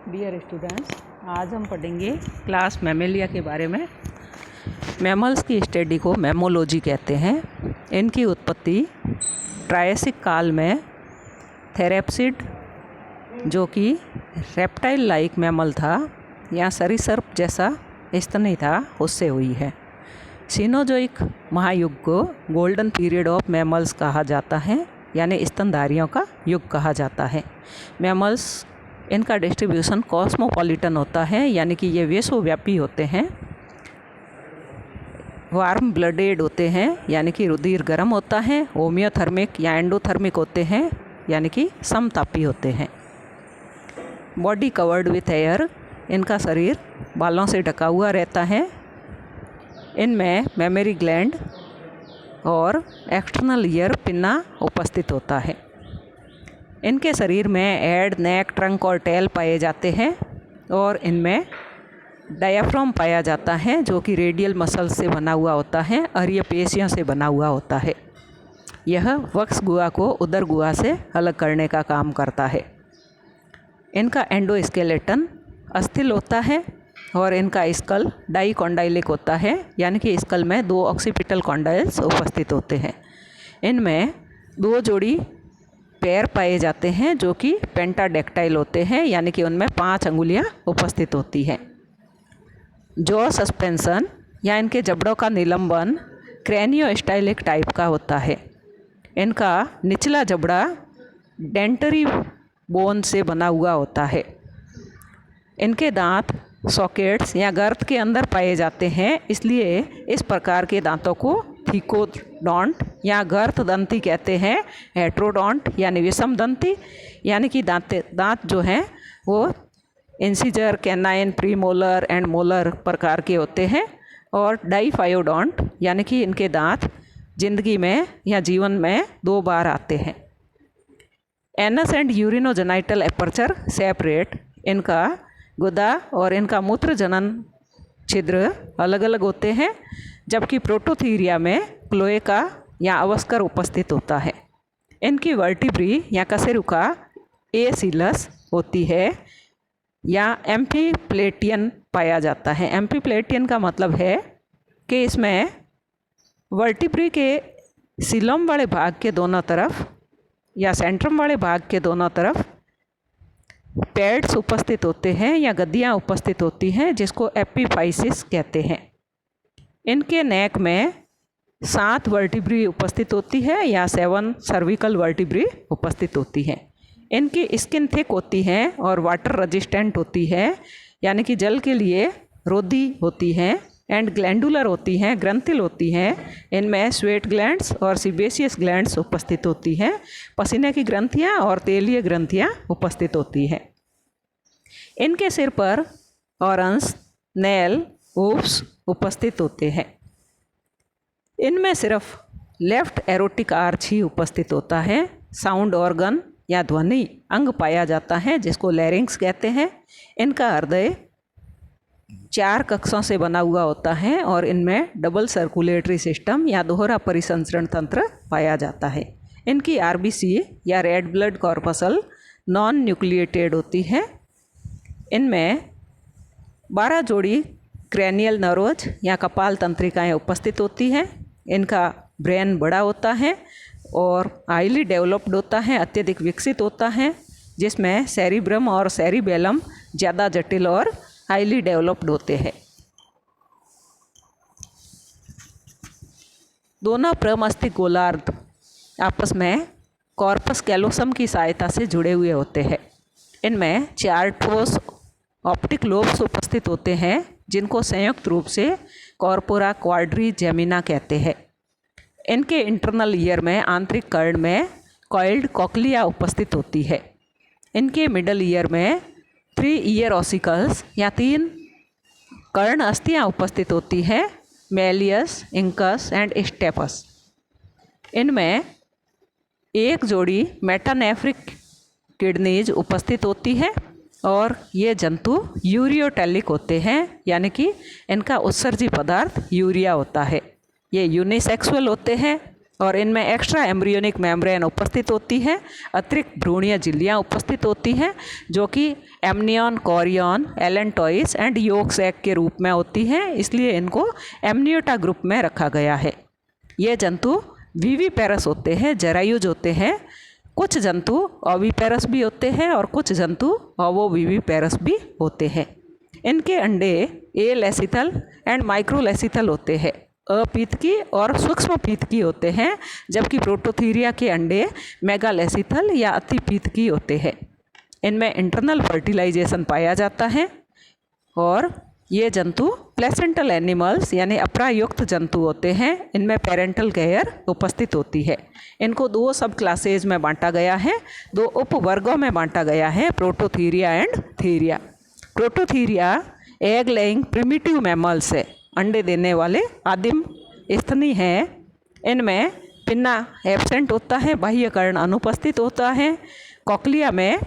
Dear students, आज हम पढ़ेंगे क्लास मैमेलिया के बारे में। मैमल्स की स्टडी को मैमोलॉजी कहते हैं। इनकी उत्पत्ति ट्रायसिक काल में थेरेप्सिड, जो कि रेप्टाइल लाइक मैमल था या सरीसृप जैसा स्तनी था, उससे हुई है। सीनोजोइक महायुग को गोल्डन पीरियड ऑफ मैमल्स कहा जाता है, यानी स्तनधारियों का युग कहा जाता है। मैमल्स, इनका डिस्ट्रीब्यूशन कॉस्मोपॉलिटन होता है, यानी कि ये विश्वव्यापी होते हैं। वार्म ब्लडेड होते हैं, यानी कि रुधिर गर्म होता है। होम्योथर्मिक या एंडोथर्मिक होते हैं, यानी कि समतापी होते हैं। बॉडी कवर्ड विथ एयर, इनका शरीर बालों से ढका हुआ रहता है। इनमें मेमरी ग्लैंड और एक्सटर्नल ईयर पिन्ना उपस्थित होता है। इनके शरीर में हेड, नेक, ट्रंक और टेल पाए जाते हैं और इनमें डायाफ्राम पाया जाता है, जो कि रेडियल मसल से बना हुआ होता है और ये पेशियों से बना हुआ होता है। यह वक्ष गुहा को उदर गुहा से अलग करने का काम करता है। इनका एंडोस्केलेटन अस्थिल होता है और इनका स्कल डाइकोंडाइलिक होता है, यानी कि स्कल में 2 ऑक्सीपिटल कॉन्डाइल्स उपस्थित होते हैं। इनमें 2 जोड़ी पैर पाए जाते हैं, जो कि पेंटाडेक्टाइल होते हैं, यानी कि उनमें 5 अंगुलियां उपस्थित होती हैं। जॉ सस्पेंशन या इनके जबड़ों का निलंबन क्रेनियोस्टाइलिक टाइप का होता है। इनका निचला जबड़ा डेंटरी बोन से बना हुआ होता है। इनके दांत सॉकेट्स या गर्त के अंदर पाए जाते हैं, इसलिए इस प्रकार के दांतों को थिकोडोंट या गर्त दंती कहते हैं। हेट्रोडोंट यानी विषम दंती, यानी कि दांत जो हैं वो incisor, canine, premolar and molar प्रकार के होते हैं। और डाइफायोडोंट, यानी कि इनके दांत जिंदगी में या जीवन में 2 बार आते हैं। Anus and urinogenital aperture separate, इनका गुदा और इनका मूत्र जनन छिद्र अलग अलग होते हैं, जबकि प्रोटोथीरिया में क्लोएका या अवस्कर उपस्थित होता है। इनकी वर्टिब्री या कशेरुका एसिलस होती है या एम्फीप्लेटियन पाया जाता है। एम्फीप्लेटियन का मतलब है कि इसमें वर्टिब्री के सीलम वाले भाग के दोनों तरफ या सेंट्रम वाले भाग के दोनों तरफ पैड्स उपस्थित होते हैं या गद्दियाँ उपस्थित होती हैं, जिसको एपिफाइसिस कहते हैं। इनके नेक में 7 वर्टिब्री उपस्थित होती है या 7 सर्विकल वर्टिब्री उपस्थित होती हैं। इनकी स्किन थिक होती है और वाटर रेजिस्टेंट होती है, यानी कि जल के लिए रोधी होती हैं। एंड ग्लैंडुलर होती हैं, ग्रंथिल होती हैं। इनमें स्वेट ग्लैंड्स और सीबेशियस ग्लैंड्स उपस्थित होती हैं। पसीने की ग्रंथियाँ और तेलीय ग्रंथियाँ उपस्थित होती हैं। इनके सिर पर ऑरन्स, नेल, ओव्स उपस्थित होते हैं। इनमें सिर्फ लेफ्ट एरोटिक आर्च ही उपस्थित होता है। साउंड ऑर्गन या ध्वनि अंग पाया जाता है, जिसको लैरिंक्स कहते हैं। इनका हृदय 4 कक्षों से बना हुआ होता है और इनमें डबल सर्कुलेटरी सिस्टम या दोहरा परिसंचरण तंत्र पाया जाता है। इनकी आरबीसी या red blood corpuscle non nucleated होती है। इनमें 12 जोड़ी क्रैनियल नर्व्स या कपाल तंत्रिकाएं उपस्थित होती हैं। इनका ब्रेन बड़ा होता है और हाईली डेवलप्ड होता है, अत्यधिक विकसित होता है, जिसमें सेरिब्रम और सेरिबेलम ज़्यादा जटिल और हाईली डेवलप्ड होते हैं। दोनों प्रमस्तिष्क गोलार्ध आपस में कॉर्पस कैलोसम की सहायता से जुड़े हुए होते हैं। इनमें 4 ठोस ऑप्टिक लोब्स उपस्थित होते हैं, जिनको संयुक्त रूप से कॉर्पोरा क्वाड्रिजेमिना कहते हैं। इनके इंटरनल ईयर में, आंतरिक कर्ण में कॉइल्ड कॉक्लिया उपस्थित होती है। इनके मिडल ईयर में 3 ईयर ऑसिकल्स या 3 कर्ण अस्थियाँ उपस्थित होती हैं, मेलियस, इंकस एंड स्टेपस। इनमें 1 जोड़ी मेटानेफ्रिक किडनीज उपस्थित होती है और ये जंतु यूरियोटेलिक होते हैं, यानी कि इनका उत्सर्जी पदार्थ यूरिया होता है। ये यूनिसेक्सुअल होते हैं और इनमें एक्स्ट्रा एम्ब्रियोनिक मेम्ब्रेन उपस्थित होती है, अतिरिक्त भ्रूणीय झिल्लियाँ उपस्थित होती हैं जो कि amnion, chorion, allantois and yolk sac के रूप में होती हैं, इसलिए इनको एमनियोटा ग्रुप में रखा गया है। ये जंतु विविपेरस होते हैं, जरायुज होते हैं। कुछ जंतु ओविपेरस भी होते हैं और कुछ जंतु ओवोविविपेरस भी होते हैं। इनके अंडे एलेसिथल एंड माइक्रोलेसिथल होते हैं, अपीतकी और सूक्ष्म पीतकी होते हैं, जबकि प्रोटोथीरिया के अंडे मेगालेसिथल या अतिपीतकी होते हैं। इनमें इंटरनल फर्टिलाइजेशन पाया जाता है और ये जंतु प्लेसेंटल एनिमल्स यानी अप्रायुक्त जंतु होते हैं। इनमें पेरेंटल गेयर उपस्थित होती है। इनको 2 सब क्लासेज में बांटा गया है, 2 उपवर्गों में बांटा गया है, Prototheria and Theria. Prototheria egg laying primitive mammals है, अंडे देने वाले आदिम स्तनी हैं। इनमें पिन्ना एब्सेंट होता है, बाह्यकर्ण अनुपस्थित होता है, कॉक्लिया में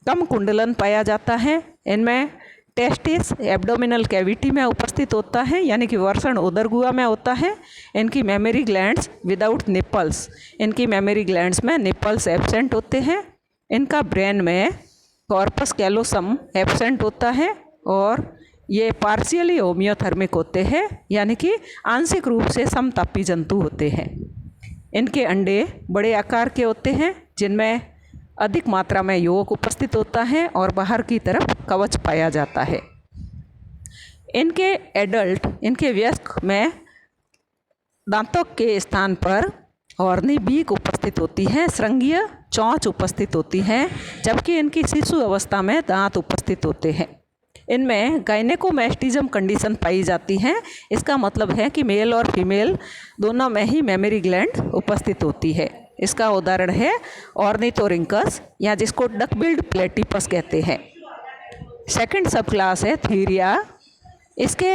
कम कुंडलन पाया जाता है। इनमें टेस्टिस एब्डोमिनल कैविटी में उपस्थित होता है, यानी कि वर्षण उदरगुहा में होता है। इनकी मेमरी ग्लैंड्स विदाउट निपल्स, इनकी मेमरी ग्लैंड्स में निपल्स एब्सेंट होते हैं। इनका ब्रेन में कॉर्पस कैलोसम एब्सेंट होता है और ये पार्शियली होम्योथर्मिक होते हैं, यानी कि आंशिक रूप से समतापी जंतु होते हैं। इनके अंडे बड़े आकार के होते हैं जिनमें अधिक मात्रा में यौक उपस्थित होता है और बाहर की तरफ कवच पाया जाता है। इनके एडल्ट, इनके वयस्क में दांतों के स्थान पर हॉर्नी बीक उपस्थित होती है, श्रृंगीय चोंच उपस्थित होती है, जबकि इनकी शिशु अवस्था में दांत उपस्थित होते हैं। इनमें गायनेकोमैस्टिज्म कंडीशन पाई जाती है। इसका मतलब है कि मेल और फीमेल दोनों में ही मेमरी ग्लैंड उपस्थित होती है। इसका उदाहरण है ऑर्निथोरिंकस या जिसको डकबिल्ड प्लेटिपस कहते हैं। सेकंड सब क्लास है थीरिया। इसके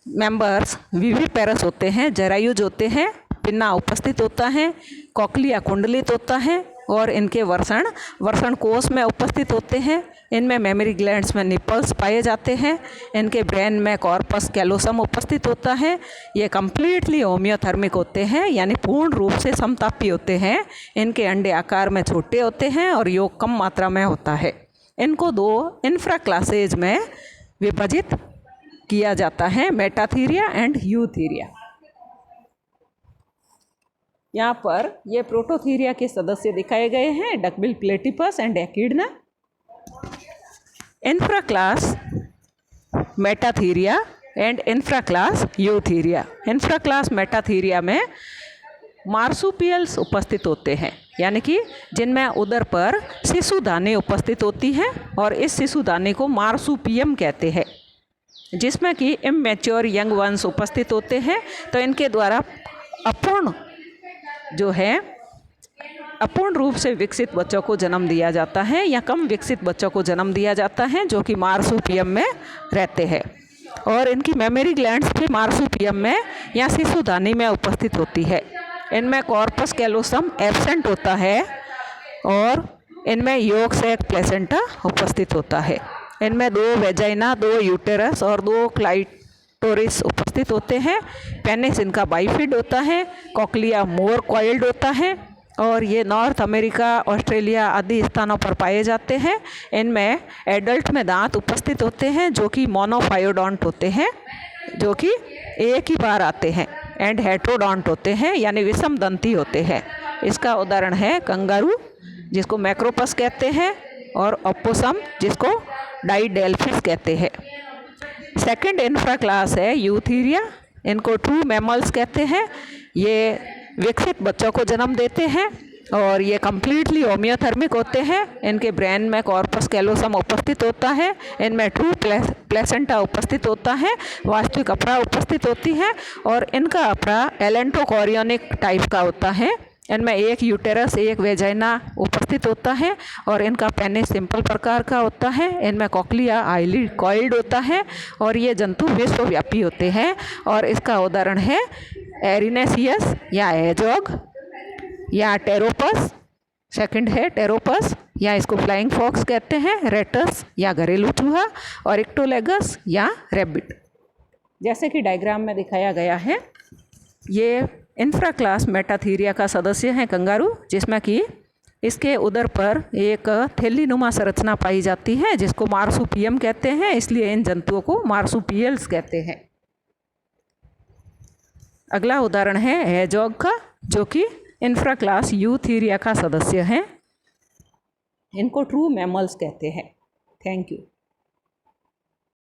मेंबर्स विविपेरस होते हैं, जरायुज होते हैं, पिन्ना उपस्थित होता है, कॉक्लिया कुंडलित होता है और इनके वर्षण कोष में उपस्थित होते हैं। इनमें मेमरी ग्लैंड्स में निपल्स पाए जाते हैं। इनके ब्रेन में कॉर्पस कैलोसम उपस्थित होता है। ये कम्प्लीटली होम्योथर्मिक होते हैं, यानी पूर्ण रूप से समतापी होते हैं। इनके अंडे आकार में छोटे होते हैं और योग कम मात्रा में होता है। इनको 2 इंफ्रा क्लासेज में विभाजित किया जाता है, मेटाथीरिया एंड यूथीरिया। यहाँ पर ये प्रोटोथीरिया के सदस्य दिखाए गए हैं, duckbill platypus and एकिडना। Infra class Metatheria and infra class Eutheria. Infra class Metatheria में मार्सुपियल्स उपस्थित होते हैं, यानी कि जिनमें उदर पर शिशुदानी उपस्थित होती है और इस शिशुदानी को मार्सुपियम कहते हैं, जिसमें कि इमैच्योर यंग वंस उपस्थित होते हैं। तो इनके द्वारा अपूर्ण रूप से विकसित बच्चों को जन्म दिया जाता है या कम विकसित बच्चों को जन्म दिया जाता है, जो कि मार्सुपियम में रहते हैं। और इनकी मेमरी ग्लैंड्स भी मार्सुपियम में या शिशुदानी में उपस्थित होती है। इनमें कॉर्पस कैलोसम एब्सेंट होता है और इनमें योक सैक प्लेसेंटा उपस्थित होता है। इनमें 2 वेजाइना, 2 यूटेरस और 2 क्लाइटोरिस उपस्थित होते हैं। पेनिस इनका बाइफिड होता है, कॉक्लिया मोर कॉइल्ड होता है और ये नॉर्थ अमेरिका, ऑस्ट्रेलिया आदि स्थानों पर पाए जाते हैं। इनमें एडल्ट में दांत उपस्थित होते हैं जो कि मोनोफायोडोंट होते हैं, जो कि एक ही बार आते हैं, एंड हेट्रोडोंट होते हैं, यानी विषम दंती होते हैं। इसका उदाहरण है कंगारू, जिसको मैक्रोपस कहते हैं, और ओपोसम, जिसको डाइडेल्फिस कहते हैं। सेकंड इंफ्रा क्लास है यूथीरिया। इनको ट्रू मैमल्स कहते हैं। ये विकसित बच्चों को जन्म देते हैं और ये कम्प्लीटली होम्योथर्मिक होते हैं। इनके ब्रेन में कॉर्पस कैलोसम उपस्थित होता है। इनमें ट्रू प्लेसेंटा उपस्थित होता है, वास्तविक अप्रा उपस्थित होती है और इनका अप्रा एलेंटोकोरियोनिक टाइप का होता है। इनमें 1 यूटेरस, 1 वेजाइना उपस्थित होता है और इनका पेनिस सिंपल प्रकार का होता है। इनमें कॉक्लिया हाईली कॉइल्ड होता है और ये जंतु विश्वव्यापी होते हैं। और इसका उदाहरण है एरिनेसियस या एजॉग या टेरोपस। सेकंड है टेरोपस या इसको फ्लाइंग फॉक्स कहते हैं, रेटस या घरेलू चूहा, और इक्टोलेगस या रैबिट। जैसे कि डायग्राम में दिखाया गया है, ये इंफ्रा क्लास मेटाथीरिया का सदस्य है कंगारू, जिसमें कि इसके उदर पर एक थैलीनुमा संरचना पाई जाती है जिसको मार्सुपियम कहते हैं, इसलिए इन जंतुओं को मार्सुपियल्स कहते हैं। अगला उदाहरण है हेजॉग का, जो कि इंफ्रा क्लास यूथीरिया का सदस्य है। इनको ट्रू मैमल्स कहते हैं। Thank you.